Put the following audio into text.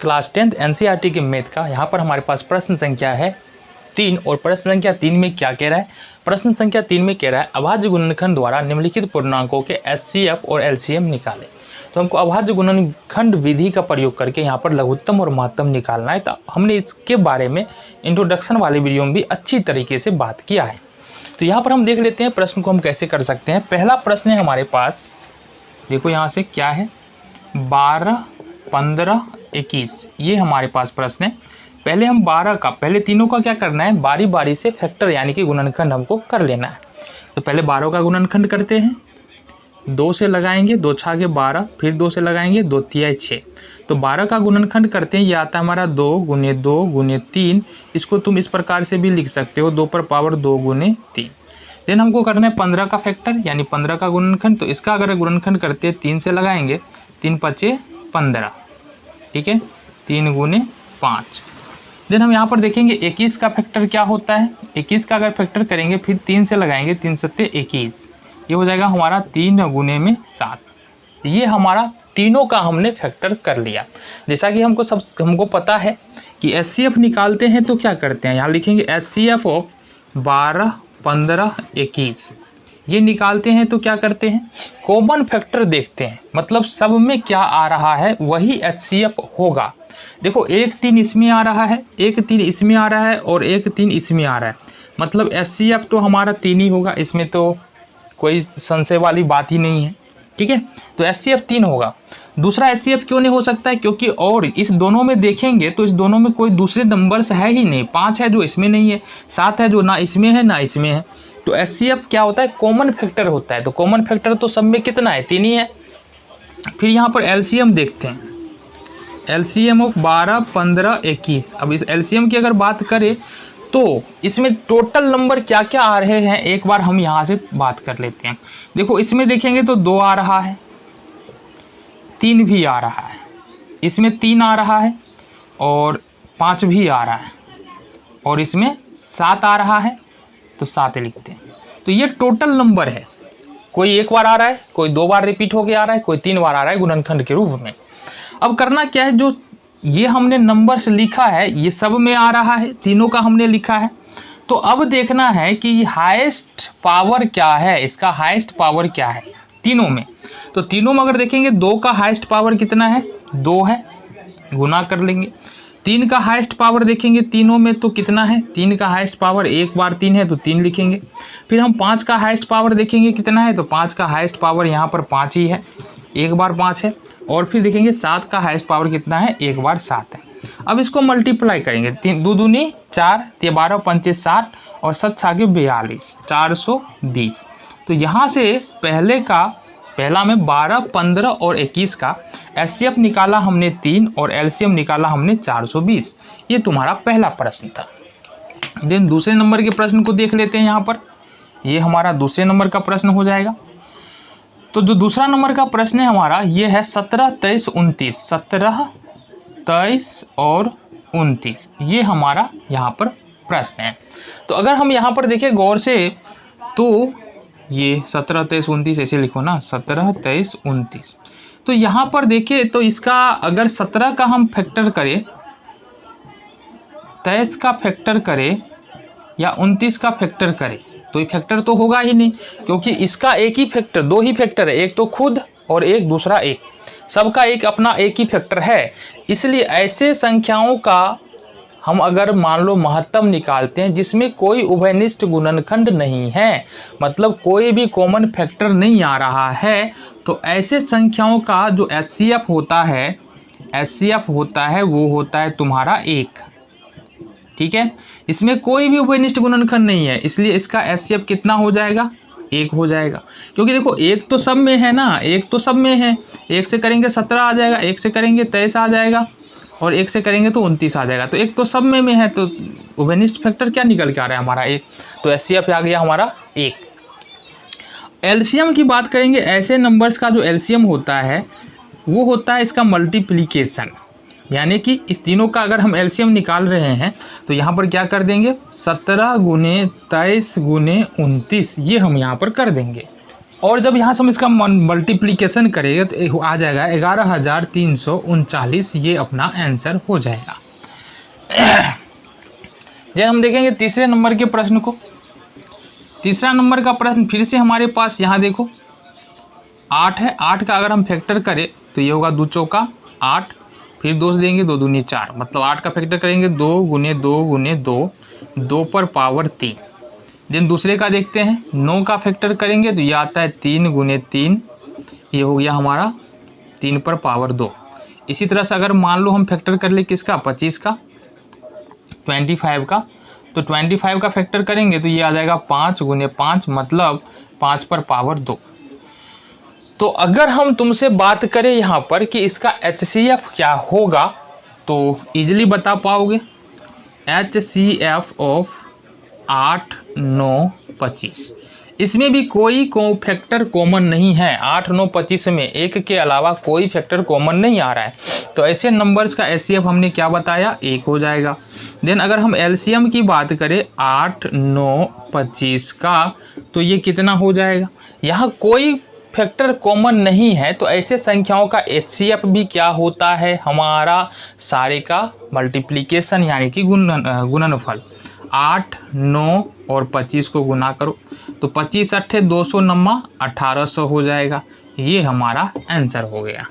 Class 10th NCERT के math का यहाँ पर हमारे पास प्रश्न संख्या है 3 और प्रश्न संख्या 3 में क्या कह रहा है। प्रश्न संख्या 3 में कह रहा है अभाज्य गुणनखंड द्वारा निम्नलिखित पूर्णांकों के एचसीएफ और एलसीएम निकालें। तो हमको अभाज्य गुणनखंड विधि का प्रयोग करके यहाँ पर लघुत्तम और महत्तम निकालना है। तो हमने इसके बारे में इंट्रोडक्शन वाले वीडियो में भी अच्छी तरीके से बात किया है। तो यहाँ पर हम देख लेते हैं प्रश्न को हम कैसे कर सकते हैं। पहला प्रश्न है हमारे पास, देखो यहाँ से क्या है 12, 15, 21, ये हमारे पास प्रश्न है। पहले हम 12 का, पहले तीनों का क्या करना है, बारी बारी से फैक्टर यानी कि गुणनखंड हमको कर लेना है। तो पहले 12 का गुणनखंड करते हैं, 2 से लगाएंगे, 2 छागे 12, फिर 2 से लगाएंगे, 2 तिहाई 6। तो 12 का गुणनखंड करते हैं, ये आता है हमारा 2 गुने 2 गुने 3। इसको तुम इस प्रकार से भी लिख सकते हो 2 पर पावर 2 गुने 3। देन हमको करना है 15 का फैक्टर यानी 15 का गुणनखंड। तो इसका अगर गुणनखंड करते हैं 3 से लगाएंगे, 3 पचे 15, ठीक है, 3 गुने 5। देन हम यहाँ पर देखेंगे 21 का फैक्टर क्या होता है। 21 का अगर फैक्टर करेंगे फिर 3 से लगाएंगे, 3 सत्ते 21, ये हो जाएगा हमारा 3 गुने में 7। ये हमारा तीनों का हमने फैक्टर कर लिया। जैसा कि हमको पता है कि एचसीएफ निकालते हैं तो क्या करते हैं, यहाँ लिखेंगे एचसीएफ ऑफ 12, 15, 21। ये निकालते हैं तो क्या करते हैं, कॉमन फैक्टर देखते हैं, मतलब सब में क्या आ रहा है वही एचसीएफ होगा। देखो 1 3 इसमें आ रहा है, 1 3 इसमें आ रहा है और 1 3 इसमें आ रहा है, मतलब एचसीएफ तो हमारा 3 ही होगा। इसमें तो कोई संशय वाली बात ही नहीं है, ठीक है। तो एचसीएफ 3 होगा। दूसरा एचसीएफ क्यों नहीं हो सकता है, क्योंकि और इस दोनों में देखेंगे तो इस दोनों में कोई दूसरे नंबर्स है ही नहीं। 5 है जो इसमें नहीं है, 7 है जो ना इसमें है ना इसमें है। तो एचसीएफ क्या होता है, कॉमन फैक्टर होता है। तो कॉमन फैक्टर तो सब में कितना है, 3 ही है। फिर यहाँ पर एलसीएम देखते हैं, एलसीएम ऑफ 12, 15, 21। अब इस एलसीएम की अगर बात करें तो इसमें टोटल नंबर क्या क्या आ रहे हैं, एक बार हम यहाँ से बात कर लेते हैं। देखो इसमें देखेंगे तो 2 आ रहा है, 3 भी आ रहा है, इसमें 3 आ रहा है और 5 भी आ रहा है, और इसमें 7 आ रहा है तो 7 लिखते हैं। तो ये टोटल नंबर है। कोई 1 बार आ रहा है, कोई 2 बार रिपीट होके आ रहा है, कोई 3 बार आ रहा है गुणनखंड के रूप में। अब करना क्या है, जो ये हमने नंबर्स लिखा है ये सब में आ रहा है, तीनों का हमने लिखा है। तो अब देखना है कि हाईएस्ट पावर क्या है, इसका हाईएस्ट पावर क्या है तीनों में। तो तीनों में अगर देखेंगे 2 का हाईएस्ट पावर कितना है, 2 है, गुना कर लेंगे। 3 का हाईएस्ट पावर देखेंगे तीनों में तो कितना है, 3 का हाईएस्ट पावर 1 बार 3 है तो 3 लिखेंगे। फिर हम 5 का हाईएस्ट पावर देखेंगे कितना है, तो 5 का हाईएस्ट पावर यहाँ पर 5 ही है, 1 बार 5 है। और फिर देखेंगे 7 का हाईएस्ट पावर कितना है, 1 बार 7 है। अब इसको मल्टीप्लाई करेंगे, 3 2 दूनी 4, 12 पंचे 60 और 7 छागे 42, 420। तो यहाँ से पहला में 12, 15 और 21 का एचसीएफ निकाला हमने 3 और एलसीएम निकाला हमने 420। ये तुम्हारा पहला प्रश्न था। देन दूसरे नंबर के प्रश्न को देख लेते हैं। यहाँ पर ये हमारा दूसरे नंबर का प्रश्न हो जाएगा। तो जो दूसरा नंबर का प्रश्न है हमारा ये है 17, 23, 29। 17, 23 और 29 ये हमारा यहाँ पर प्रश्न है। तो अगर हम यहाँ पर देखें गौर से तो ये 17, 23, 29 ऐसे लिखो ना, 17, 23, 29। तो यहाँ पर देखिए तो इसका अगर 17 का हम फैक्टर करें, 23 का फैक्टर करें या 29 का फैक्टर करें तो ये फैक्टर तो होगा ही नहीं, क्योंकि इसका एक ही फैक्टर, 2 ही फैक्टर है, एक तो खुद और एक दूसरा एक, सबका एक अपना एक ही फैक्टर है। इसलिए ऐसे संख्याओं का हम अगर मान लो महत्तम निकालते हैं जिसमें कोई उभयनिष्ठ गुणनखंड नहीं है, मतलब कोई भी कॉमन फैक्टर नहीं आ रहा है, तो ऐसे संख्याओं का जो एचसीएफ होता है वो होता है तुम्हारा 1, ठीक है। इसमें कोई भी उभयनिष्ठ गुणनखंड नहीं है, इसलिए इसका एचसीएफ कितना हो जाएगा, 1 हो जाएगा। क्योंकि देखो 1 तो सब में है ना, 1 तो सब में है, 1 से करेंगे 17 आ जाएगा, 1 से करेंगे 23 आ जाएगा और 1 से करेंगे तो 29 आ जाएगा। तो 1 तो सब में है, तो उभयनिष्ठ फैक्टर क्या निकल के आ रहा है हमारा 1, तो एचसीएफ आ गया हमारा 1। एलसीएम की बात करेंगे, ऐसे नंबर्स का जो एलसीएम होता है वो होता है इसका मल्टीप्लिकेशन, यानी कि इस तीनों का अगर हम एलसीएम निकाल रहे हैं तो यहाँ पर क्या कर देंगे, 17 गुने 23 गुने 29 ये हम यहाँ पर कर देंगे, और जब यहाँ से हम इसका मल्टीप्लिकेशन करेंगे तो आ जाएगा 11,339, ये अपना आंसर हो जाएगा। जब हम देखेंगे तीसरे नंबर के प्रश्न को, तीसरा नंबर का प्रश्न फिर से हमारे पास यहाँ देखो 8 है। 8 का अगर हम फैक्टर करें तो ये होगा 2 चौका 8, फिर 2 से देंगे 2 दूनी 4, मतलब 8 का फैक्टर करेंगे 2 गुने 2 गुने 2, 2 पर पावर 3। देन दूसरे का देखते हैं, 9 का फैक्टर करेंगे तो ये आता है 3 गुने 3, ये हो गया हमारा 3 पर पावर 2। इसी तरह से अगर मान लो हम फैक्टर कर ले किसका, 25 का, 25 का, तो 25 का फैक्टर करेंगे तो ये आ जाएगा 5 गुने 5, मतलब 5 पर पावर 2। तो अगर हम तुमसे बात करें यहाँ पर कि इसका HCF क्या होगा तो इजीली बता पाओगे। HCF ऑफ 8, 9, 25, इसमें भी कोई फैक्टर कॉमन नहीं है। 8, 9, 25 में एक के अलावा कोई फैक्टर कॉमन नहीं आ रहा है, तो ऐसे नंबर्स का HCF हमने क्या बताया, 1 हो जाएगा। देन अगर हम LCM की बात करें 8, 9, 25 का, तो ये कितना हो जाएगा, यहाँ कोई फैक्टर कॉमन नहीं है, तो ऐसे संख्याओं का HCF भी क्या होता है, हमारा सारे का मल्टीप्लिकेशन यानी कि गुणनफल। 8, 9 और 25 को गुना करो तो 25 8 200 1800 हो जाएगा। ये हमारा आंसर हो गया।